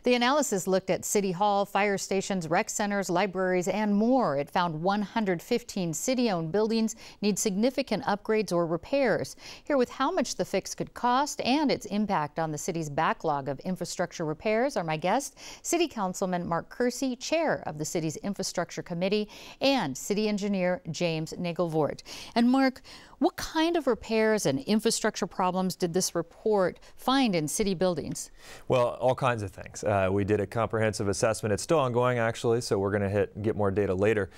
The analysis looked at City Hall, fire stations, rec centers, libraries, and more. It found 115 city-owned buildings need significant upgrades or repairs. Here with how much the fix could cost and its impact on the city's backlog of infrastructure repairs are my guests, City Councilman Mark Kersey, chair of the city's infrastructure committee, and city engineer James Nagelvoort. And Mark, what kind of repairs and infrastructure problems did this report find in city buildings? Well, all kinds of things. We did a comprehensive assessment. It's still ongoing, actually, so we're going to get more data later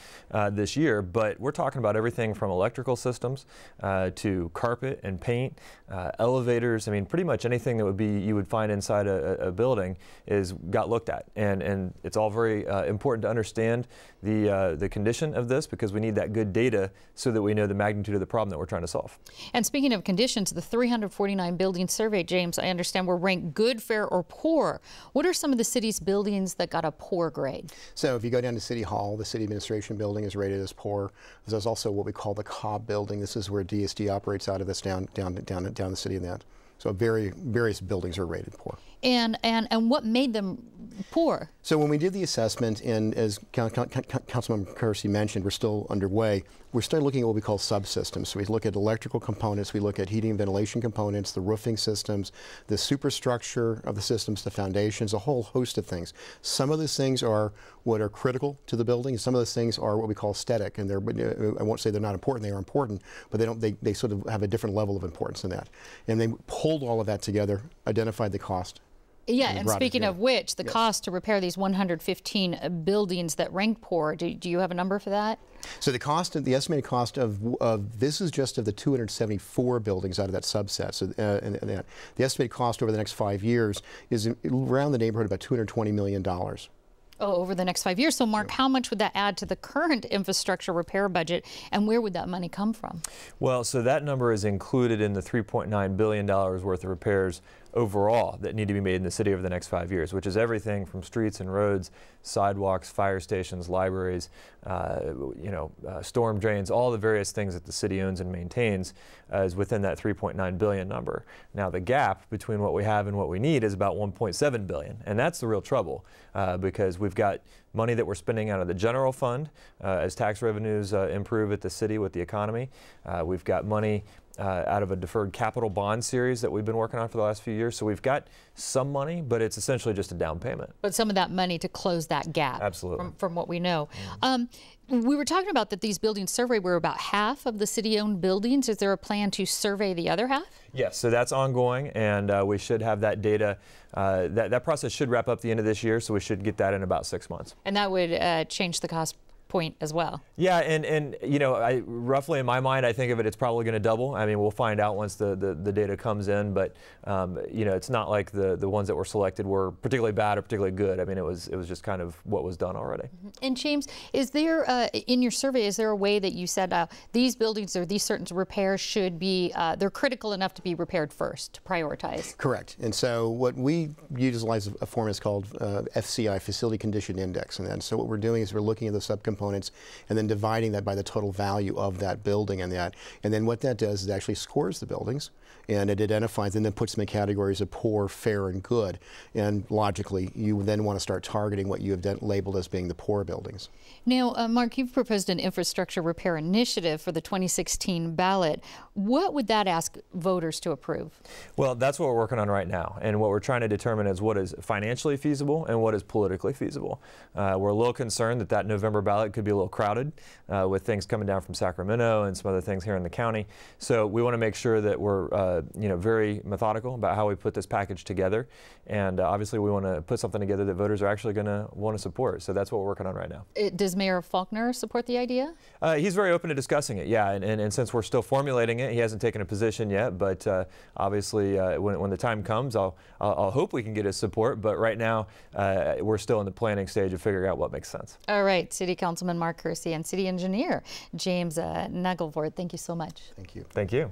this year. But we're talking about everything from electrical systems to carpet and paint, elevators. I mean, pretty much anything that you would find inside a building got looked at, and it's all very important to understand the condition of this, because we need that good data so that we know the magnitude of the problem that we're trying to solve. And speaking of conditions, the 349 buildings surveyed, James, I understand were ranked good, fair, or poor. What are some of the city's buildings that got a poor grade? So if you go down to City Hall, the City Administration Building is rated as poor. There's also what we call the Cobb Building. This is where DSD operates out of this down the city of that. So various buildings are rated poor. And what made them poor? So when we did the assessment, and as Councilman Kersey mentioned, we're still underway. We're still looking at what we call subsystems. So we look at electrical components, we look at heating and ventilation components, the roofing systems, the superstructure of the systems, the foundations, a whole host of things. Some of those things are what are critical to the building, and some of those things are what we call aesthetic. And I won't say they're not important; they are important, but they sort of have a different level of importance than that. And they pulled all of that together, identified the cost. Yeah, and speaking of which, the cost to repair these 115 buildings that ranked poor, do you have a number for that? So the estimated cost of this is just of the 274 buildings out of that subset. So the estimated cost over the next 5 years is around the neighborhood of about $220 million. Oh, over the next 5 years. So, Mark, how much would that add to the current infrastructure repair budget, and where would that money come from? Well, so that number is included in the $3.9 billion worth of repairs overall that need to be made in the city over the next 5 years, which is everything from streets and roads, sidewalks, fire stations, libraries, storm drains, all the various things that the city owns and maintains is within that $3.9 billion number. Now, the gap between what we have and what we need is about $1.7 billion, and that's the real trouble, because we've got money that we're spending out of the general fund as tax revenues improve at the city with the economy. We've got money out of a deferred capital bond series that we've been working on for the last few years. So we've got some money, but it's essentially just a down payment. But some of that money to close that gap. Absolutely. From what we know. We were talking about that these buildings surveyed were about half of the city-owned buildings. Is there a plan to survey the other half? Yes, so that's ongoing, and we should have that data. That process should wrap up the end of this year, so we should get that in about 6 months. And that would change the cost point as well. Yeah, and roughly in my mind, I think of it's probably going to double. I mean, we'll find out once the data comes in, but it's not like the ones that were selected were particularly bad or particularly good. I mean, it was just kind of what was done already. And James, is there in your survey, is there a way that you said these buildings or these certain repairs should be they're critical enough to be repaired first, to prioritize? Correct. And so what we utilize a form is called FCI, Facility Condition Index, and then so what we're doing is we're looking at the subcomponents and then dividing that by the total value of that building and then what that does is it actually scores the buildings, and it identifies and then puts them in categories of poor, fair, and good. And logically, you then want to start targeting what you have labeled as being the poor buildings. Now, Mark, you've proposed an infrastructure repair initiative for the 2016 ballot. What would that ask voters to approve? Well, that's what we're working on right now, and what we're trying to determine is what is financially feasible and what is politically feasible. We're a little concerned that November ballot could be a little crowded with things coming down from Sacramento and some other things here in the county. So we want to make sure that we're very methodical about how we put this package together, and obviously we want to put something together that voters are actually going to want to support. So that's what we're working on right now. Does Mayor Faulkner support the idea? He's very open to discussing it, yeah, and since we're still formulating it, he hasn't taken a position yet, but obviously when the time comes, I'll hope we can get his support, but right now we're still in the planning stage of figuring out what makes sense. All right, City Councilman Mark Kersey and City Engineer James Nagelvoort, thank you so much. Thank you. Thank you.